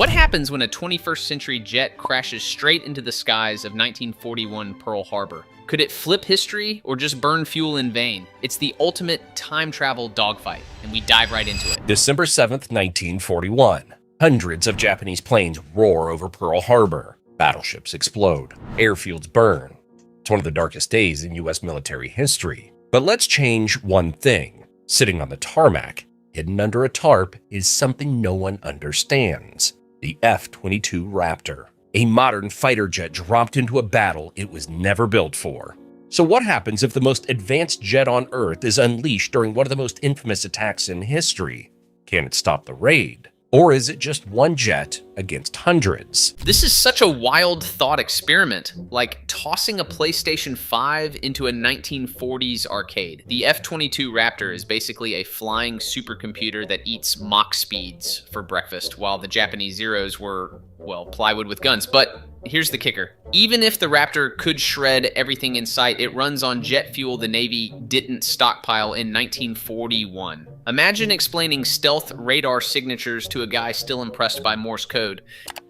What happens when a 21st century jet crashes straight into the skies of 1941 Pearl Harbor? Could it flip history or just burn fuel in vain? It's the ultimate time travel dogfight, and we dive right into it. December 7th, 1941. Hundreds of Japanese planes roar over Pearl Harbor. Battleships explode. Airfields burn. It's one of the darkest days in U.S. military history. But let's change one thing. Sitting on the tarmac, hidden under a tarp, is something no one understands. The F-22 Raptor, a modern fighter jet dropped into a battle it was never built for. So what happens if the most advanced jet on Earth is unleashed during one of the most infamous attacks in history? Can it stop the raid? Or is it just one jet against hundreds? This is such a wild thought experiment, like tossing a PlayStation 5 into a 1940s arcade. The F-22 Raptor is basically a flying supercomputer that eats Mach speeds for breakfast, while the Japanese Zeros were, well, plywood with guns. But here's the kicker. Even if the Raptor could shred everything in sight, it runs on jet fuel the Navy didn't stockpile in 1941. Imagine explaining stealth radar signatures to a guy still impressed by Morse code.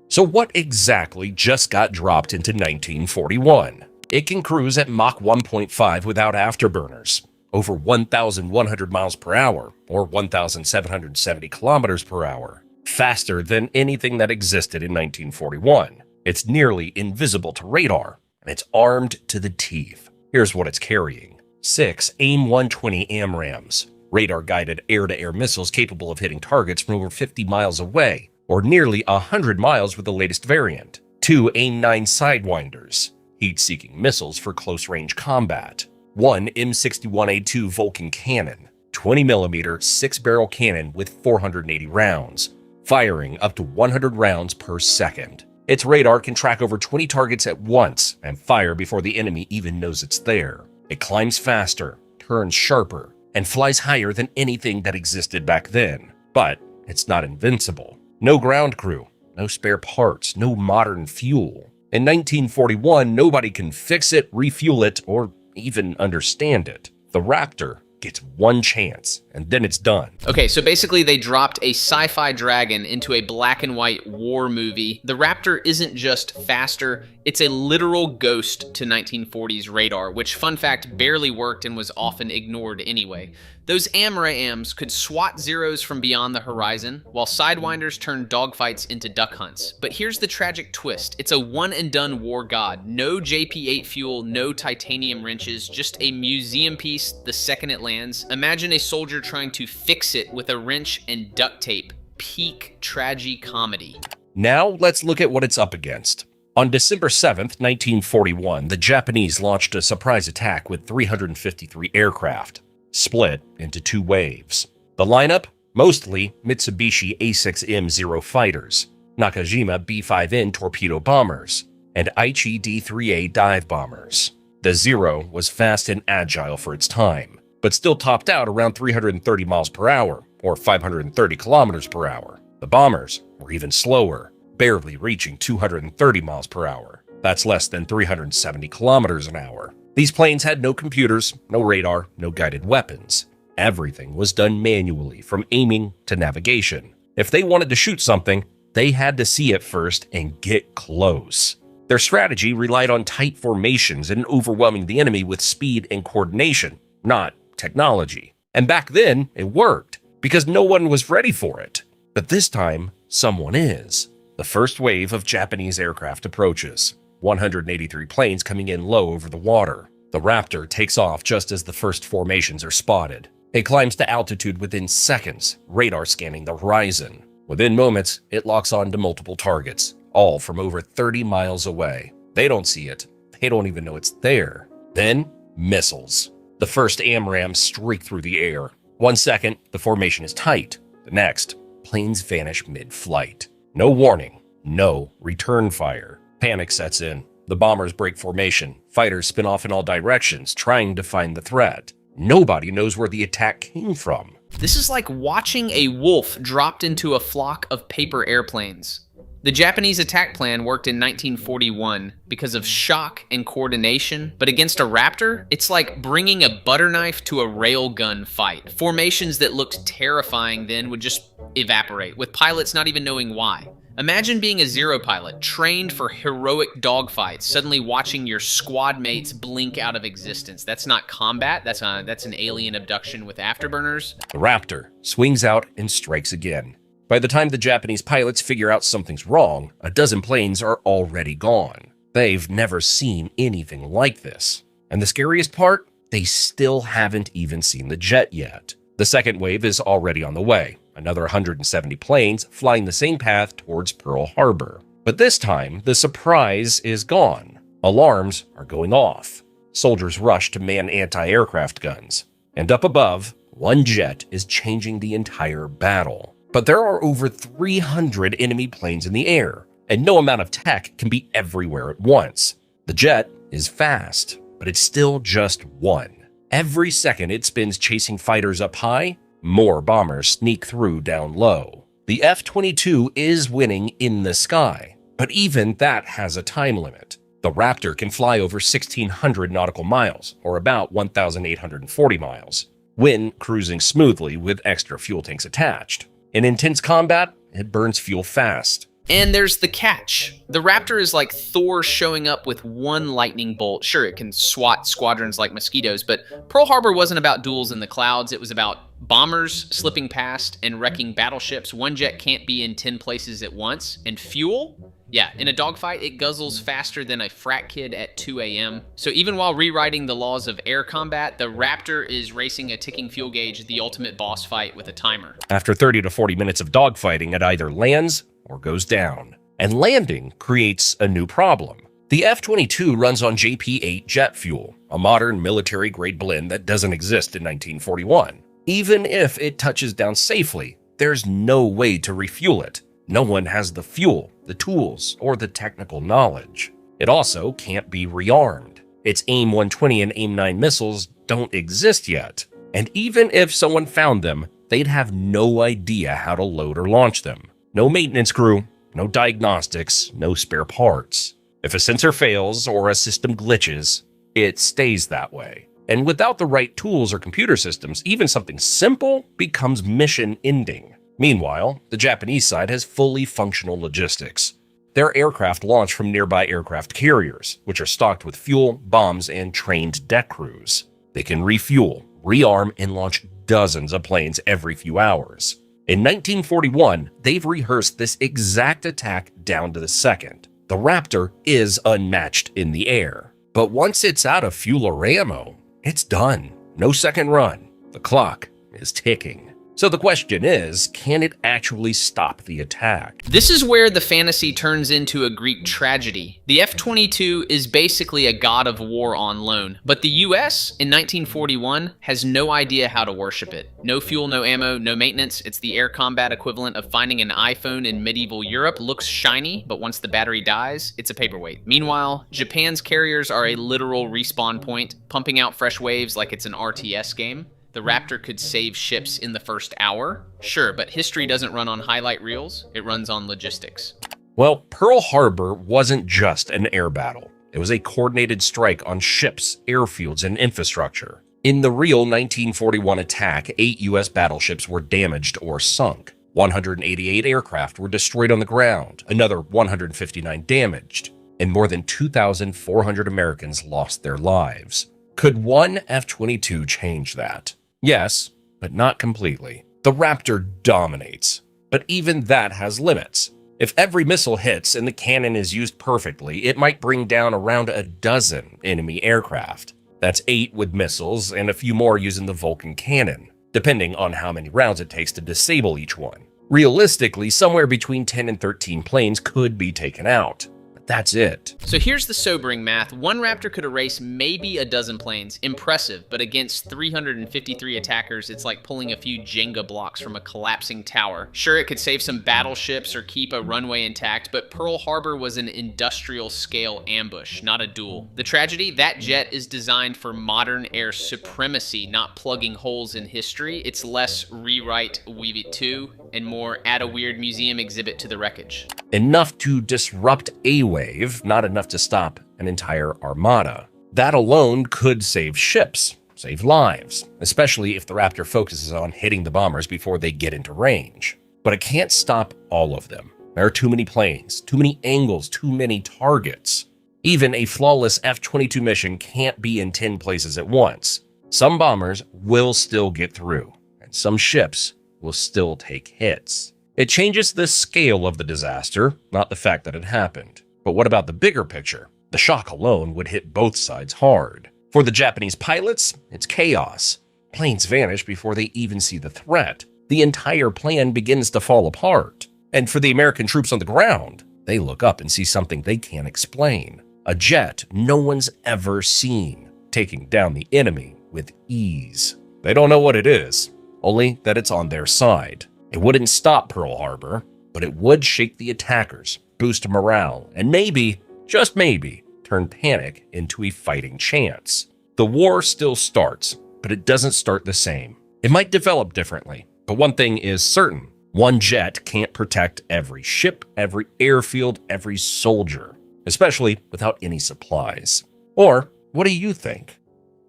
So what exactly just got dropped into 1941? It can cruise at Mach 1.5 without afterburners, over 1,100 miles per hour, or 1,770 kilometers per hour, faster than anything that existed in 1941. It's nearly invisible to radar, and it's armed to the teeth. Here's what it's carrying. 6 AIM-120 AMRAAMs, radar-guided air-to-air missiles capable of hitting targets from over 50 miles away, or nearly 100 miles with the latest variant. 2 AIM-9 Sidewinders, heat-seeking missiles for close-range combat. 1 M61A2 Vulcan cannon, 20mm 6-barrel cannon with 480 rounds, firing up to 100 rounds per second. Its radar can track over 20 targets at once and fire before the enemy even knows it's there. It climbs faster, turns sharper, and flies higher than anything that existed back then. But it's not invincible. No ground crew, no spare parts, no modern fuel. In 1941, nobody can fix it, refuel it, or even understand it. The Raptor gets one chance, and then it's done. Okay, so basically they dropped a sci-fi dragon into a black and white war movie. The Raptor isn't just faster, it's a literal ghost to 1940s radar, which, fun fact, barely worked and was often ignored anyway. Those AMRAAMs could swat Zeros from beyond the horizon, while Sidewinders turned dogfights into duck hunts. But here's the tragic twist. It's a one-and-done war god. No JP-8 fuel, no titanium wrenches, just a museum piece the second it lands. Imagine a soldier trying to fix it with a wrench and duct tape. Peak tragicomedy. Now let's look at what it's up against. On December 7th, 1941, the Japanese launched a surprise attack with 353 aircraft, split into 2 waves. The lineup? Mostly Mitsubishi A6M0 fighters, Nakajima B5N torpedo bombers, and Aichi D3A dive bombers. The Zero was fast and agile for its time, but still topped out around 330 miles per hour, or 530 kilometers per hour. The bombers were even slower, barely reaching 230 miles per hour. That's less than 370 kilometers an hour. These planes had no computers, no radar, no guided weapons. Everything was done manually, from aiming to navigation. If they wanted to shoot something, they had to see it first and get close. Their strategy relied on tight formations and overwhelming the enemy with speed and coordination, not technology. And back then, it worked, because no one was ready for it. But this time, someone is. The first wave of Japanese aircraft approaches, 183 planes coming in low over the water. The Raptor takes off just as the first formations are spotted. It climbs to altitude within seconds, radar scanning the horizon. Within moments, it locks on to multiple targets, all from over 30 miles away. They don't see it. They don't even know it's there. Then, missiles. The first AMRAAMs streak through the air. 1 second, the formation is tight. The next, planes vanish mid-flight. No warning, no return fire. Panic sets in. The bombers break formation. Fighters spin off in all directions, trying to find the threat. Nobody knows where the attack came from. This is like watching a wolf dropped into a flock of paper airplanes. The Japanese attack plan worked in 1941 because of shock and coordination, but against a Raptor, it's like bringing a butter knife to a railgun fight. Formations that looked terrifying then would just evaporate, with pilots not even knowing why. Imagine being a Zero pilot, trained for heroic dogfights, suddenly watching your squad mates blink out of existence. That's not combat, that's an alien abduction with afterburners. The Raptor swings out and strikes again. By the time the Japanese pilots figure out something's wrong, a dozen planes are already gone. They've never seen anything like this. And the scariest part? They still haven't even seen the jet yet. The second wave is already on the way. Another 170 planes flying the same path towards Pearl Harbor. But this time, the surprise is gone. Alarms are going off. Soldiers rush to man anti-aircraft guns. And up above, one jet is changing the entire battle. But there are over 300 enemy planes in the air, and no amount of tech can be everywhere at once. The jet is fast, but it's still just one. Every second it spends chasing fighters up high, more bombers sneak through down low. The F-22 is winning in the sky, but even that has a time limit. The Raptor can fly over 1,600 nautical miles, or about 1,840 miles, when cruising smoothly with extra fuel tanks attached. In intense combat, it burns fuel fast. And there's the catch. The Raptor is like Thor showing up with one lightning bolt. Sure, it can swat squadrons like mosquitoes, but Pearl Harbor wasn't about duels in the clouds. It was about bombers slipping past and wrecking battleships. One jet can't be in 10 places at once. And fuel? Yeah, in a dogfight, it guzzles faster than a frat kid at 2 a.m. So even while rewriting the laws of air combat, the Raptor is racing a ticking fuel gauge, the ultimate boss fight with a timer. After 30 to 40 minutes of dogfighting, it either lands or goes down. And landing creates a new problem. The F-22 runs on JP-8 jet fuel, a modern military-grade blend that doesn't exist in 1941. Even if it touches down safely, there's no way to refuel it. No one has the fuel, the tools, or the technical knowledge. It also can't be rearmed. Its AIM-120 and AIM-9 missiles don't exist yet. And even if someone found them, they'd have no idea how to load or launch them. No maintenance crew, no diagnostics, no spare parts. If a sensor fails or a system glitches, it stays that way. And without the right tools or computer systems, even something simple becomes mission-ending. Meanwhile, the Japanese side has fully functional logistics. Their aircraft launch from nearby aircraft carriers, which are stocked with fuel, bombs, and trained deck crews. They can refuel, rearm, and launch dozens of planes every few hours. In 1941, they've rehearsed this exact attack down to the second. The Raptor is unmatched in the air. But once it's out of fuel or ammo, it's done. No second run. The clock is ticking. So the question is, can it actually stop the attack? This is where the fantasy turns into a Greek tragedy. The F-22 is basically a god of war on loan, but the US in 1941 has no idea how to worship it. No fuel, no ammo, no maintenance. It's the air combat equivalent of finding an iPhone in medieval Europe. Looks shiny, but once the battery dies, it's a paperweight. Meanwhile, Japan's carriers are a literal respawn point, pumping out fresh waves like it's an RTS game. The Raptor could save ships in the first hour? Sure, but history doesn't run on highlight reels, it runs on logistics. Well, Pearl Harbor wasn't just an air battle. It was a coordinated strike on ships, airfields, and infrastructure. In the real 1941 attack, 8 U.S. battleships were damaged or sunk. 188 aircraft were destroyed on the ground, another 159 damaged, and more than 2,400 Americans lost their lives. Could one F-22 change that? Yes, but not completely. The Raptor dominates, but even that has limits. If every missile hits and the cannon is used perfectly, it might bring down around a dozen enemy aircraft. That's 8 with missiles and a few more using the Vulcan cannon, depending on how many rounds it takes to disable each one. Realistically, somewhere between 10 and 13 planes could be taken out. That's it. So here's the sobering math. One Raptor could erase maybe a dozen planes. Impressive, but against 353 attackers, it's like pulling a few Jenga blocks from a collapsing tower. Sure, it could save some battleships or keep a runway intact, but Pearl Harbor was an industrial-scale ambush, not a duel. The tragedy, that jet is designed for modern air supremacy, not plugging holes in history. It's less rewrite, weave it to, and more add a weird museum exhibit to the wreckage. Enough to disrupt a wave, not enough to stop an entire armada. That alone could save ships, save lives, especially if the Raptor focuses on hitting the bombers before they get into range. But it can't stop all of them. There are too many planes, too many angles, too many targets. Even a flawless F-22 mission can't be in 10 places at once. Some bombers will still get through, and some ships will still take hits. It changes the scale of the disaster, not the fact that it happened. But what about the bigger picture? The shock alone would hit both sides hard. For the Japanese pilots, it's chaos. Planes vanish before they even see the threat. The entire plan begins to fall apart. And for the American troops on the ground, they look up and see something they can't explain. A jet no one's ever seen, taking down the enemy with ease. They don't know what it is, only that it's on their side. It wouldn't stop Pearl Harbor, but it would shake the attackers, boost morale, and maybe, just maybe, turn panic into a fighting chance. The war still starts, but it doesn't start the same. It might develop differently, but one thing is certain. One jet can't protect every ship, every airfield, every soldier, especially without any supplies. Or, what do you think?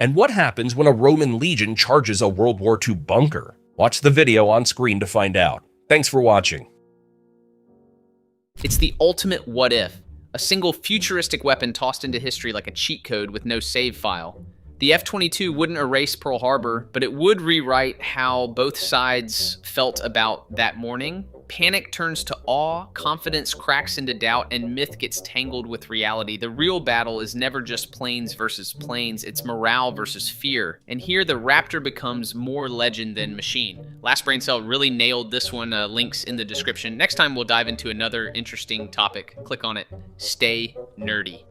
And what happens when a Roman legion charges a World War II bunker? Watch the video on screen to find out. Thanks for watching. It's the ultimate what if. A single futuristic weapon tossed into history like a cheat code with no save file. The F-22 wouldn't erase Pearl Harbor, but it would rewrite how both sides felt about that morning. Panic turns to awe, confidence cracks into doubt, and myth gets tangled with reality. The real battle is never just planes versus planes, it's morale versus fear. And here the Raptor becomes more legend than machine. Last Brain Cell really nailed this one, links in the description. Next time we'll dive into another interesting topic. Click on it. Stay nerdy.